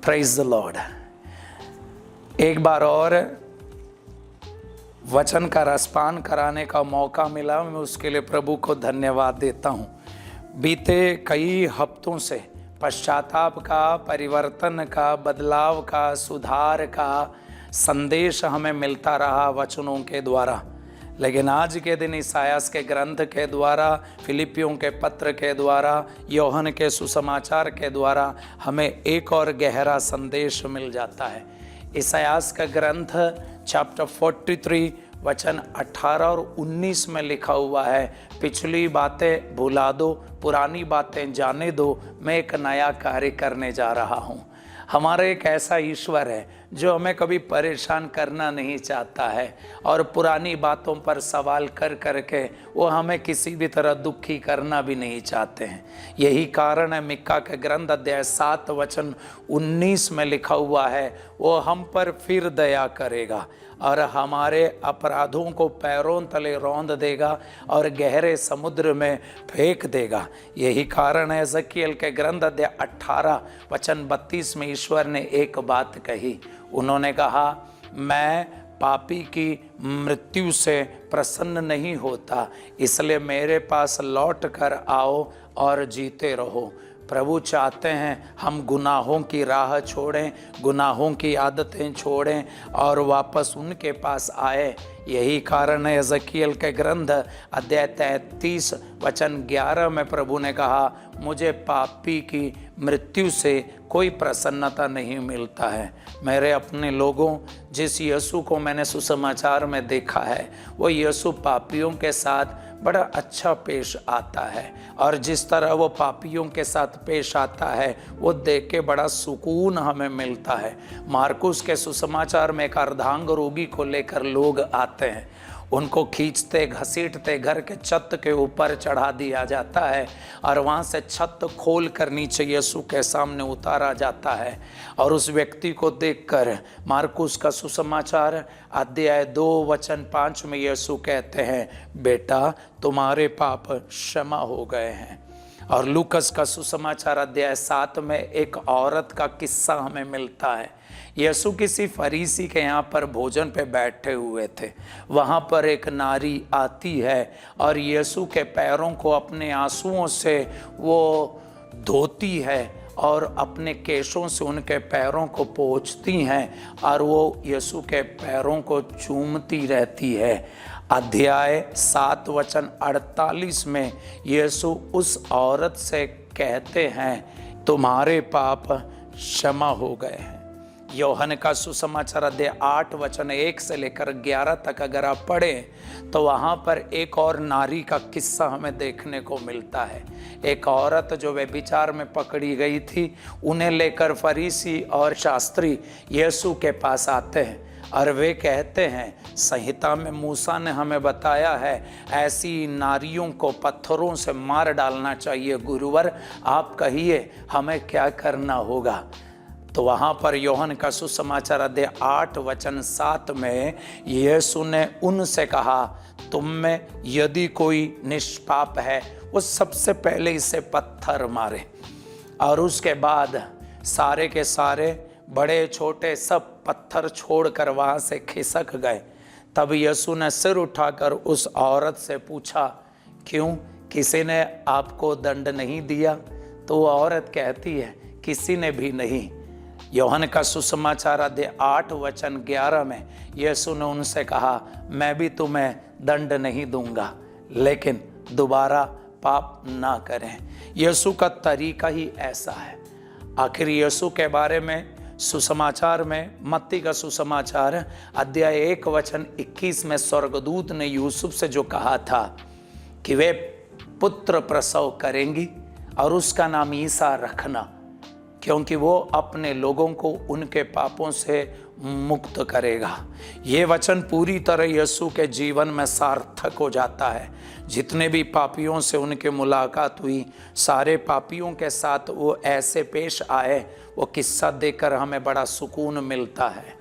Praise the Lord. एक बार और वचन का रसपान कराने का मौका मिला, मैं उसके लिए प्रभु को धन्यवाद देता हूँ। बीते कई हफ्तों से पश्चाताप का, परिवर्तन का, बदलाव का, सुधार का संदेश हमें मिलता रहा वचनों के द्वारा। लेकिन आज के दिन ईसायास के ग्रंथ के द्वारा, फिलिपियों के पत्र के द्वारा, यूहन्ना के सुसमाचार के द्वारा हमें एक और गहरा संदेश मिल जाता है। ईसायास का ग्रंथ चैप्टर 43 वचन 18 और 19 में लिखा हुआ है, पिछली बातें भुला दो, पुरानी बातें जाने दो, मैं एक नया कार्य करने जा रहा हूँ। हमारा एक ऐसा ईश्वर है जो हमें कभी परेशान करना नहीं चाहता है और पुरानी बातों पर सवाल कर करके वो हमें किसी भी तरह दुखी करना भी नहीं चाहते हैं। यही कारण है मिक्का के ग्रंथ अध्याय 7 वचन 19 में लिखा हुआ है, वो हम पर फिर दया करेगा और हमारे अपराधों को पैरों तले रौंद देगा और गहरे समुद्र में फेंक देगा। यही कारण है एजेकियल के ग्रंथ अध्याय 18 वचन 32 में ईश्वर ने एक बात कही। उन्होंने कहा, मैं पापी की मृत्यु से प्रसन्न नहीं होता, इसलिए मेरे पास लौट कर आओ और जीते रहो। प्रभु चाहते हैं हम गुनाहों की राह छोड़ें, गुनाहों की आदतें छोड़ें और वापस उनके पास आए। यही कारण है एजेकियल के ग्रंथ अध्याय 33 वचन 11 में प्रभु ने कहा, मुझे पापी की मृत्यु से कोई प्रसन्नता नहीं मिलता है। मेरे अपने लोगों, जिस यीशु को मैंने सुसमाचार में देखा है, वो यीशु पापियों के साथ बड़ा अच्छा पेश आता है और जिस तरह वो पापियों के साथ पेश आता है वो देख के बड़ा सुकून हमें मिलता है। मार्कुस के सुसमाचार में एक अर्धांग रोगी को लेकर लोग आते हैं, उनको खींचते घसीटते घर के छत के ऊपर चढ़ा दिया जाता है और वहाँ से छत खोल कर नीचे यीशु के सामने उतारा जाता है। और उस व्यक्ति को देखकर मार्कुस का सुसमाचार अध्याय 2 वचन 5 में यीशु कहते हैं, बेटा तुम्हारे पाप क्षमा हो गए हैं। और लूकस का सुसमाचार अध्याय 7 में एक औरत का किस्सा हमें मिलता है। यीशु किसी फरीसी के यहाँ पर भोजन पे बैठे हुए थे। वहाँ पर एक नारी आती है और यीशु के पैरों को अपने आंसुओं से वो धोती है और अपने केशों से उनके पैरों को पोंछती हैं और वो यीशु के पैरों को चूमती रहती है। अध्याय 7 वचन 48 में यीशु उस औरत से कहते हैं, तुम्हारे पाप क्षमा हो गए हैं। यूहन्ना का सुसमाचार अध्याय 8 वचन 1 से लेकर 11 तक अगर आप पढ़ें तो वहाँ पर एक और नारी का किस्सा हमें देखने को मिलता है। एक औरत जो व्यभिचार में पकड़ी गई थी, उन्हें लेकर फरीसी और शास्त्री यीशु के पास आते हैं और वे कहते हैं, संहिता में मूसा ने हमें बताया है ऐसी नारियों को पत्थरों से मार डालना चाहिए। गुरुवर आप कहिए हमें क्या करना होगा। तो वहाँ पर यूहन्ना का सुसमाचार अध्याय 8 वचन 7 में यीशु ने उनसे कहा, तुम में यदि कोई निष्पाप है वो सबसे पहले इसे पत्थर मारे। और उसके बाद सारे के सारे बड़े छोटे सब पत्थर छोड़कर वहाँ से खिसक गए। तब यीशु ने सिर उठाकर उस औरत से पूछा, क्यों, किसी ने आपको दंड नहीं दिया? तो वो औरत कहती है, किसी ने भी नहीं। यूहन्ना का सुसमाचार अध्याय 8 वचन 11 में यीशु ने उनसे कहा, मैं भी तुम्हें दंड नहीं दूंगा, लेकिन दोबारा पाप ना करें। यीशु का तरीका ही ऐसा है। आखिर यीशु के बारे में सुसमाचार में, मत्ती का सुसमाचार अध्याय 1 वचन 21 में स्वर्गदूत ने यूसुफ से जो कहा था कि वे पुत्र प्रसव करेंगी और उसका नाम ईसा रखना, क्योंकि वो अपने लोगों को उनके पापों से मुक्त करेगा। ये वचन पूरी तरह यीशु के जीवन में सार्थक हो जाता है। जितने भी पापियों से उनकी मुलाकात हुई, सारे पापियों के साथ वो ऐसे पेश आए, वो किस्सा देखकर हमें बड़ा सुकून मिलता है।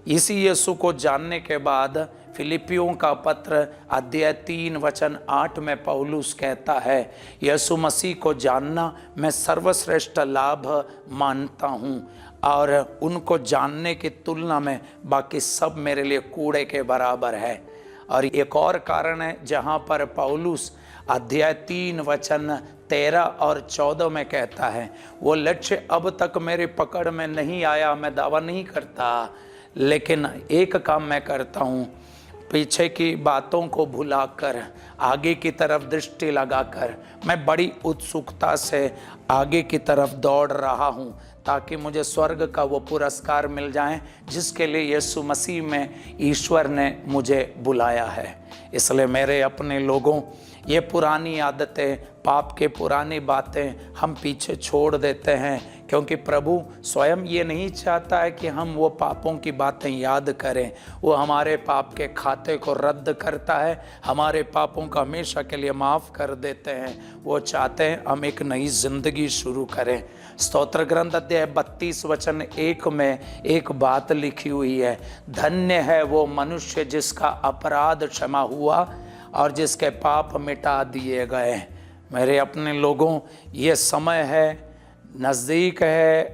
इसी यीशु को जानने के बाद फिलिपियों का पत्र अध्याय 3 वचन 8 में पौलुस कहता है, यीशु मसीह को जानना मैं सर्वश्रेष्ठ लाभ मानता हूँ और उनको जानने की तुलना में बाकी सब मेरे लिए कूड़े के बराबर है। और एक और कारण है जहाँ पर पौलुस अध्याय 3 वचन 13 और 14 में कहता है, वो लक्ष्य अब तक मेरे पकड़ में नहीं आया, मैं दावा नहीं करता, लेकिन एक काम मैं करता हूँ, पीछे की बातों को भुलाकर आगे की तरफ दृष्टि लगाकर मैं बड़ी उत्सुकता से आगे की तरफ दौड़ रहा हूँ, ताकि मुझे स्वर्ग का वो पुरस्कार मिल जाए जिसके लिए यीशु मसीह में ईश्वर ने मुझे बुलाया है। इसलिए मेरे अपने लोगों, ये पुरानी आदतें, पाप के पुरानी बातें हम पीछे छोड़ देते हैं, क्योंकि प्रभु स्वयं ये नहीं चाहता है कि हम वो पापों की बातें याद करें। वो हमारे पाप के खाते को रद्द करता है, हमारे पापों को हमेशा के लिए माफ़ कर देते हैं। वो चाहते हैं हम एक नई जिंदगी शुरू करें। स्तोत्र ग्रंथ अध्याय 32 वचन 1 में एक बात लिखी हुई है, धन्य है वो मनुष्य जिसका अपराध क्षमा हुआ और जिसके पाप मिटा दिए गए। मेरे अपने लोगों, ये समय है, नज़दीक है,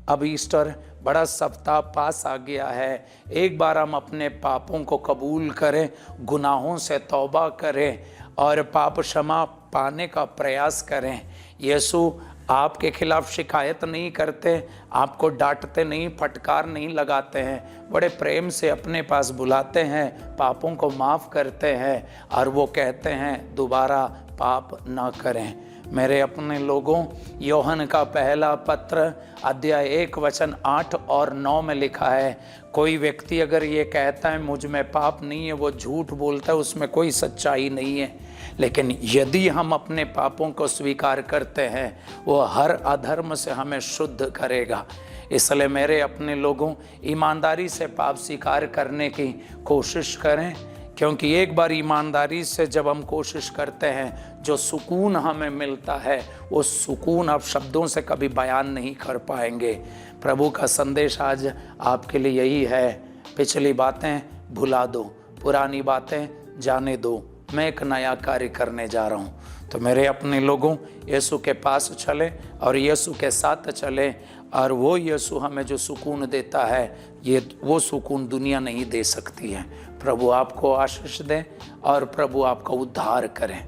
अब ईस्टर बड़ा सप्ताह पास आ गया है। एक बार हम अपने पापों को कबूल करें, गुनाहों से तौबा करें और पाप क्षमा पाने का प्रयास करें। यीशु आपके खिलाफ शिकायत नहीं करते, आपको डांटते नहीं, फटकार नहीं लगाते हैं, बड़े प्रेम से अपने पास बुलाते हैं, पापों को माफ़ करते हैं और वो कहते हैं दोबारा पाप ना करें। मेरे अपने लोगों, यूहन्ना का पहला पत्र अध्याय 1 वचन 8 और 9 में लिखा है, कोई व्यक्ति अगर ये कहता है मुझ में पाप नहीं है, वो झूठ बोलता है, उसमें कोई सच्चाई नहीं है। लेकिन यदि हम अपने पापों को स्वीकार करते हैं, वो हर अधर्म से हमें शुद्ध करेगा। इसलिए मेरे अपने लोगों, ईमानदारी से पाप स्वीकार करने की कोशिश करें, क्योंकि एक बार ईमानदारी से जब हम कोशिश करते हैं, जो सुकून हमें मिलता है वो सुकून आप शब्दों से कभी बयान नहीं कर पाएंगे। प्रभु का संदेश आज आपके लिए यही है, पिछली बातें भुला दो, पुरानी बातें जाने दो, मैं एक नया कार्य करने जा रहा हूँ। तो मेरे अपने लोगों, यीशु के पास चले और यीशु के साथ चले, और वो यीशु हमें जो सुकून देता है, ये वो सुकून दुनिया नहीं दे सकती है। प्रभु आपको आशीष दें और प्रभु आपका उद्धार करें।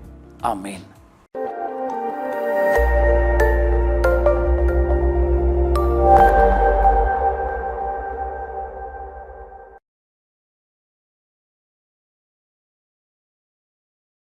आमीन।